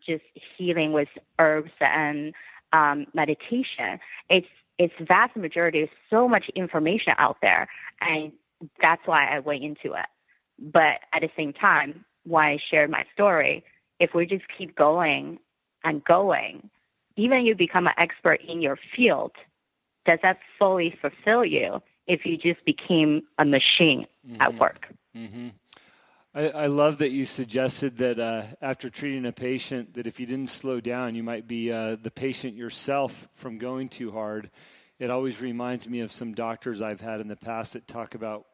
just healing with herbs and meditation. It's vast majority. There's so much information out there, and that's why I went into it. But at the same time, when I shared my story, if we just keep going and going, even you become an expert in your field, does that fully fulfill you if you just became a machine at work? Mm-hmm. I love that you suggested that after treating a patient, that if you didn't slow down, you might be the patient yourself from going too hard. It always reminds me of some doctors I've had in the past that talk about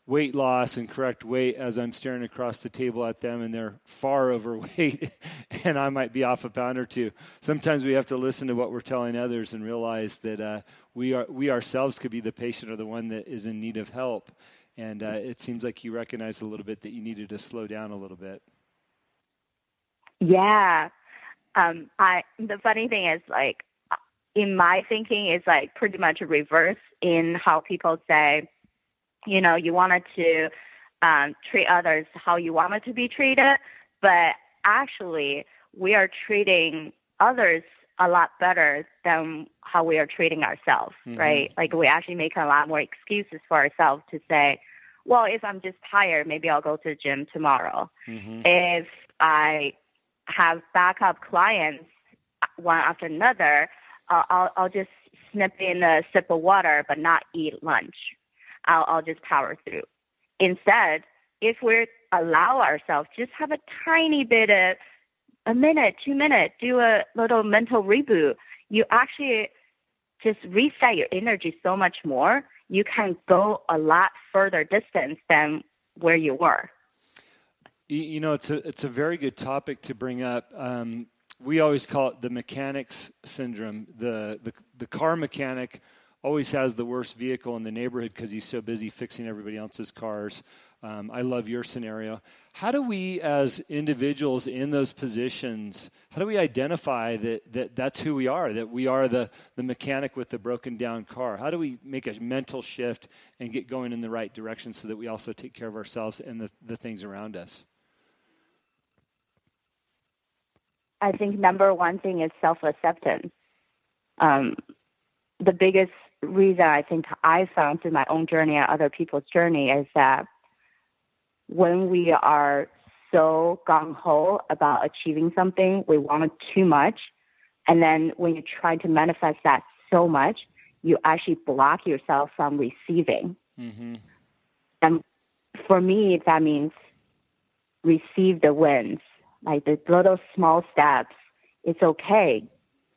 weight loss and correct weight as I'm staring across the table at them and they're far overweight and I might be off a pound or two. Sometimes we have to listen to what we're telling others and realize that we ourselves could be the patient or the one that is in need of help. And it seems like you recognize a little bit that you needed to slow down a little bit. Yeah. The funny thing is, like, in my thinking, it's like pretty much reverse in how people say, you know, you wanted to treat others how you wanted to be treated, but actually we are treating others a lot better than how we are treating ourselves, right? Like we actually make a lot more excuses for ourselves to say, well, if I'm just tired, maybe I'll go to the gym tomorrow. If I have backup clients one after another, I'll just snip in a sip of water but not eat lunch. I'll just power through. Instead, if we allow ourselves, just have a tiny bit of a minute, 2 minutes, do a little mental reboot, you actually just reset your energy so much more. You can go a lot further distance than where you were. You know, it's a very good topic to bring up. We always call it the mechanics syndrome. The car mechanic always has the worst vehicle in the neighborhood because he's so busy fixing everybody else's cars. I love your scenario. How do we, as individuals in those positions, how do we identify that's who we are, that we are the mechanic with the broken down car? How do we make a mental shift and get going in the right direction so that we also take care of ourselves and the things around us? I think number one thing is self-acceptance. The biggest reason I think I found through my own journey and other people's journey is that when we are so gung-ho about achieving something, we want it too much, and then when you try to manifest that so much, you actually block yourself from receiving. And for me, that means receive the wins, like the little small steps. It's okay.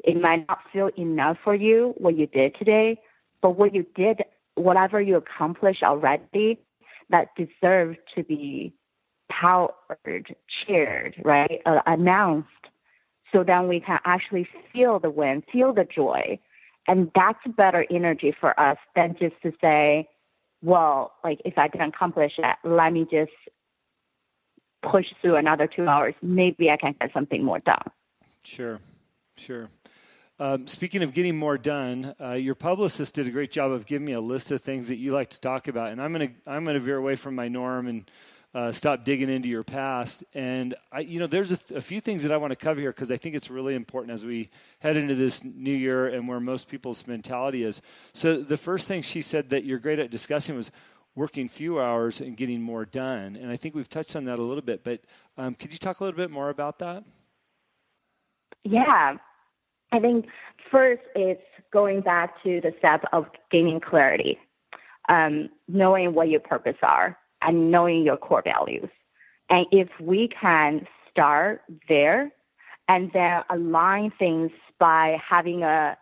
It might not feel enough for you, what you did today, but what you did, whatever you accomplished already, that deserves to be powered, cheered, right, announced, so then we can actually feel the win, feel the joy. And that's better energy for us than just to say, well, like if I didn't accomplish that, let me just push through another 2 hours. Maybe I can get something more done. Sure. Speaking of getting more done, your publicist did a great job of giving me a list of things that you like to talk about, and I'm gonna veer away from my norm and stop digging into your past. And there's a few things that I want to cover here because I think it's really important as we head into this new year and where most people's mentality is. So the first thing she said that you're great at discussing was working few hours and getting more done, and I think we've touched on that a little bit. But could you talk a little bit more about that? Yeah. I think first it's going back to the step of gaining clarity, knowing what your purpose are and knowing your core values. And if we can start there and then align things by having a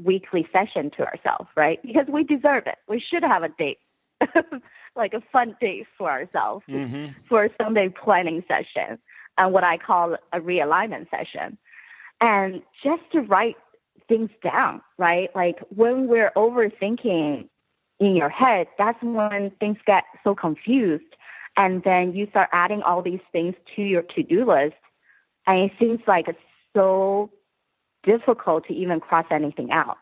weekly session to ourselves, right? Because we deserve it. We should have a date, like a fun date for ourselves, for a Sunday planning session and what I call a realignment session. And just to write things down, right? Like when we're overthinking in your head, that's when things get so confused. And then you start adding all these things to your to-do list. And it seems like it's so difficult to even cross anything out.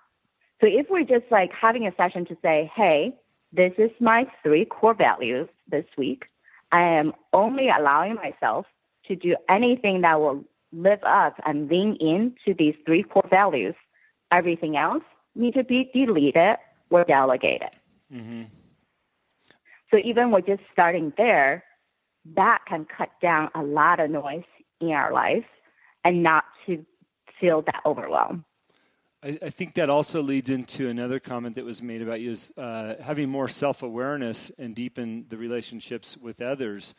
So if we're just like having a session to say, hey, this is my 3 core values this week. I am only allowing myself to do anything that will live up and lean into these 3 core values, everything else need to be deleted or delegated. Mm-hmm. So even with just starting there, that can cut down a lot of noise in our life and not to feel that overwhelm. I think that also leads into another comment that was made about you is having more self-awareness and deepen the relationships with others,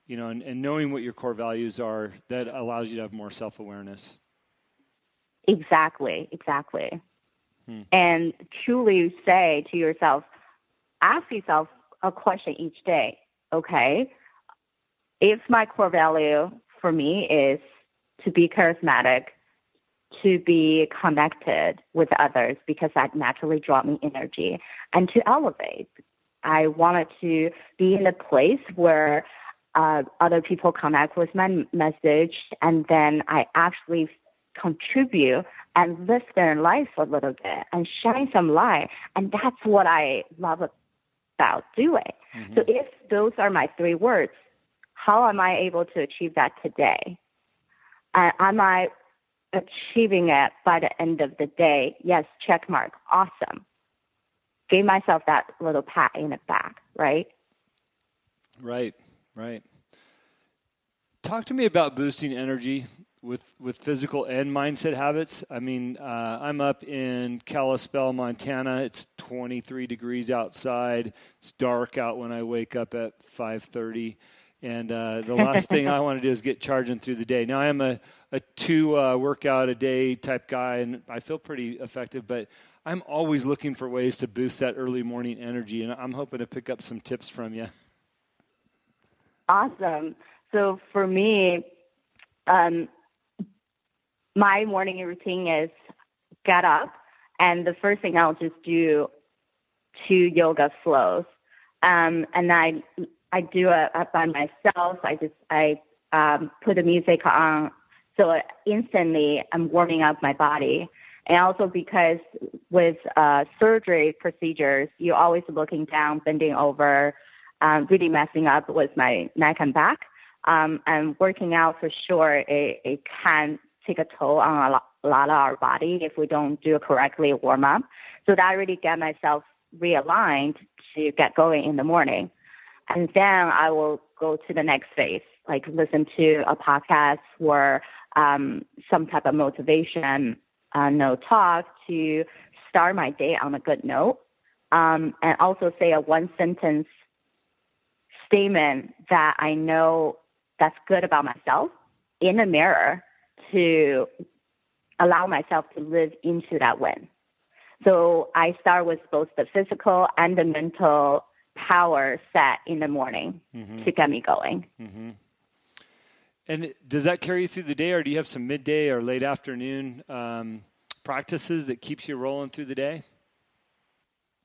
and knowing what your core values are, that allows you to have more self-awareness. Exactly. And truly say to yourself, ask yourself a question each day. Okay, if my core value for me is to be charismatic, to be connected with others because that naturally draws me energy, and to elevate. I wanted to be in a place where other people connect with my message, and then I actually contribute and lift their life a little bit and shine some light. And that's what I love about doing. Mm-hmm. So if those are my 3 words, how am I able to achieve that today? Am I achieving it by the end of the day? Yes, check mark. Awesome. Give myself that little pat in the back, right? Right. Talk to me about boosting energy with physical and mindset habits. I mean, I'm up in Kalispell, Montana. It's 23 degrees outside. It's dark out when I wake up at 5:30. And the last thing I want to do is get charging through the day. Now, I am a 2 workout a day type guy, and I feel pretty effective, but I'm always looking for ways to boost that early morning energy, and I'm hoping to pick up some tips from you. Awesome. So for me, my morning routine is get up, and the first thing I'll just do 2 yoga flows. And I do it by myself. I put the music on, so instantly I'm warming up my body. And also because with surgery procedures, you're always looking down, bending over, really messing up with my neck and back. And working out for sure, it can take a toll on a lot of our body if we don't do it correctly, warm up. So that really get myself realigned to get going in the morning. And then I will go to the next phase, like listen to a podcast or some type of motivation talk to start my day on a good note. And also say a 1-sentence statement that I know that's good about myself in the mirror to allow myself to live into that win. So I start with both the physical and the mental power set in the morning to get me going. Mm-hmm. And does that carry you through the day, or do you have some midday or late afternoon practices that keeps you rolling through the day?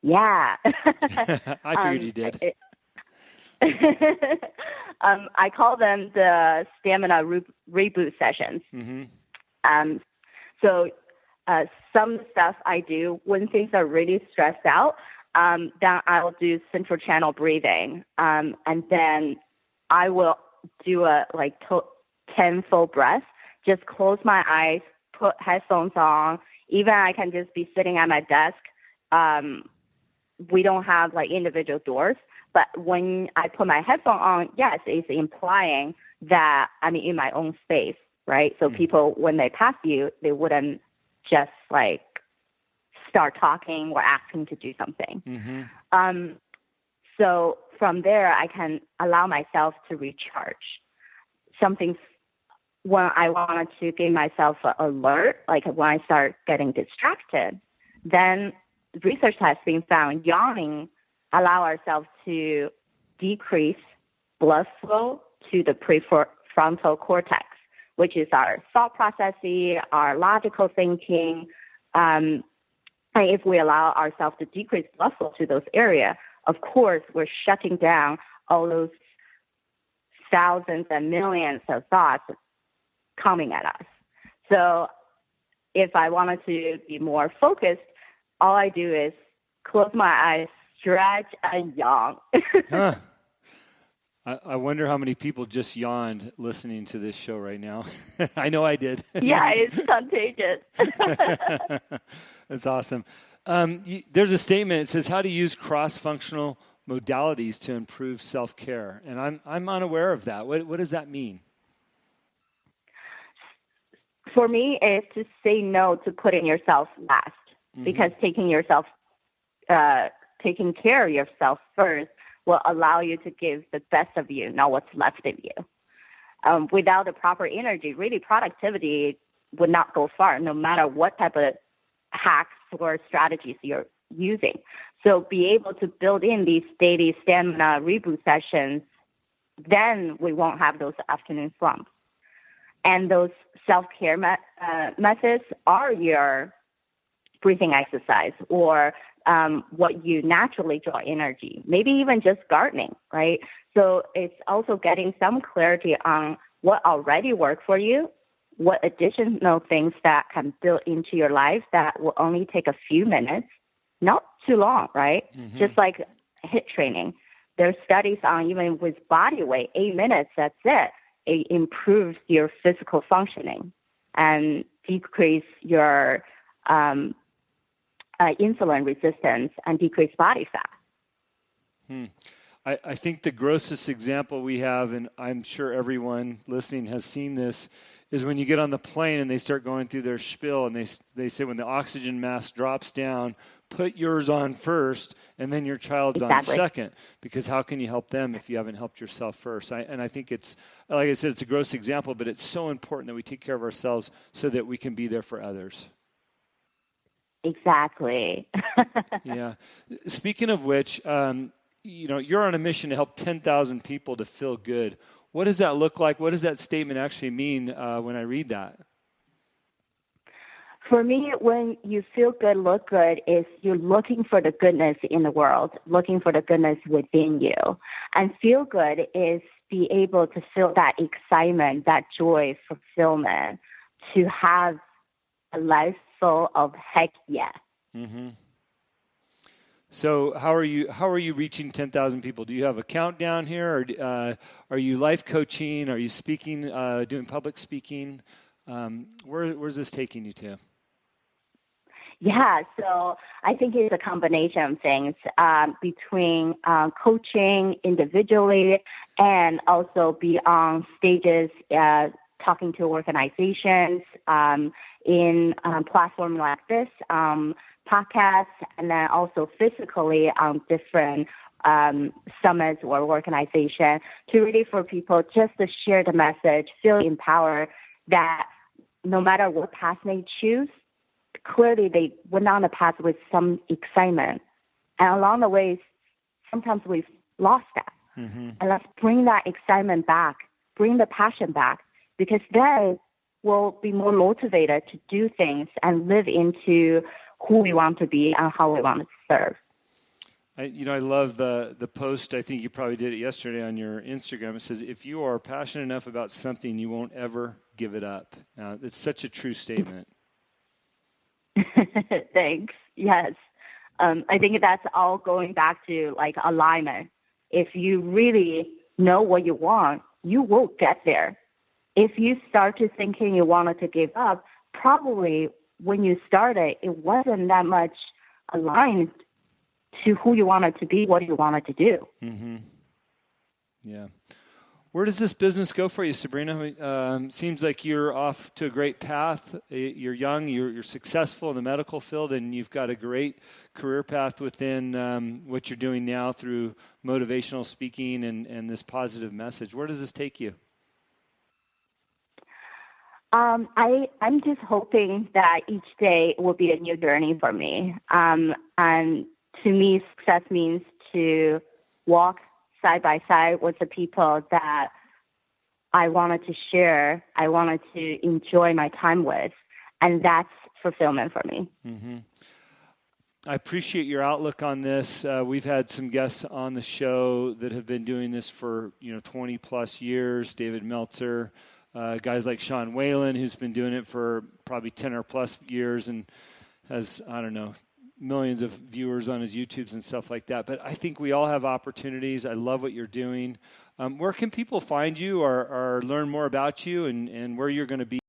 Yeah. I figured you did. I call them the stamina reboot sessions. Mm-hmm. So some stuff I do when things are really stressed out, then I'll do central channel breathing. And then I will do 10 full breaths, just close my eyes, put headphones on. Even I can just be sitting at my desk. We don't have individual doors, but when I put my headphone on, yes, it's implying that I'm in my own space, right? So people, when they pass you, they wouldn't just start talking or asking to do something. Mm-hmm. So from there, I can allow myself to recharge. Something when I wanted to give myself an alert, like when I start getting distracted, then research has been found yawning allow ourselves to decrease blood flow to the prefrontal cortex, which is our thought processing, our logical thinking. And if we allow ourselves to decrease blood flow to those areas, of course, we're shutting down all those thousands and millions of thoughts coming at us. So if I wanted to be more focused, all I do is close my eyes, stretch, and yawn. I wonder how many people just yawned listening to this show right now. I know I did. Yeah, it's contagious. That's awesome. There's a statement. It says how to use cross-functional modalities to improve self-care, and I'm unaware of that. What does that mean? For me, it's to say no to putting yourself last, because taking care of yourself first will allow you to give the best of you, not what's left of you. Without the proper energy, really productivity would not go far, no matter what type of hacks or strategies you're using. So be able to build in these daily stamina reboot sessions, then we won't have those afternoon slumps. And those self-care methods are your breathing exercise or what you naturally draw energy, maybe even just gardening, right? So it's also getting some clarity on what already worked for you, what additional things that can build into your life that will only take a few minutes, not too long, right? Just like HIIT training. There's studies on even with body weight, 8 minutes, that's it. It improves your physical functioning and decrease your insulin resistance and decrease body fat. I think the grossest example we have, and I'm sure everyone listening has seen this, is when you get on the plane and they start going through their spiel and they say when the oxygen mask drops down, put yours on first and then your child's on second, because how can you help them if you haven't helped yourself first? I think it's, like I said, it's a gross example, but it's so important that we take care of ourselves so that we can be there for others. Exactly. Yeah. Speaking of which, you're on a mission to help 10,000 people to feel good. What does that look like? What does that statement actually mean when I read that? For me, when you feel good, look good, is you're looking for the goodness in the world, looking for the goodness within you. And feel good is be able to feel that excitement, that joy, fulfillment, to have a life full of heck yeah. Mm-hmm. So how are you reaching 10,000 people? Do you have a countdown here, or are you life coaching? Are you speaking, doing public speaking? Where's this taking you to? Yeah, so I think it's a combination of things between coaching individually and also be on stages talking to organizations in platforms like this, podcasts, and then also physically on different summits or organizations to really for people just to share the message, feel empowered that no matter what path they choose, clearly they went on the path with some excitement. And along the way, sometimes we've lost that. Mm-hmm. And let's bring that excitement back, bring the passion back, because then we'll be more motivated to do things and live into who we want to be and how we want to serve. I love the post. I think you probably did it yesterday on your Instagram. It says, if you are passionate enough about something, you won't ever give it up. It's such a true statement. Thanks. Yes. I think that's all going back to like alignment. If you really know what you want, you will get there. If you start to thinking you wanted to give up, probably when you started, it wasn't that much aligned to who you wanted to be, what you wanted to do. Mm-hmm. Yeah. Where does this business go for you, Sabrina? Seems like you're off to a great path. You're young, you're successful in the medical field, and you've got a great career path within what you're doing now through motivational speaking and this positive message. Where does this take you? I'm just hoping that each day will be a new journey for me. And to me, success means to walk side by side with the people that I wanted to share, I wanted to enjoy my time with, and that's fulfillment for me. Mm-hmm. I appreciate your outlook on this. We've had some guests on the show that have been doing this for 20 plus years. David Meltzer, guys like Sean Whalen, who's been doing it for probably 10 or plus years and has, millions of viewers on his YouTubes and stuff like that. But I think we all have opportunities. I love what you're doing. Where can people find you or learn more about you and where you're going to be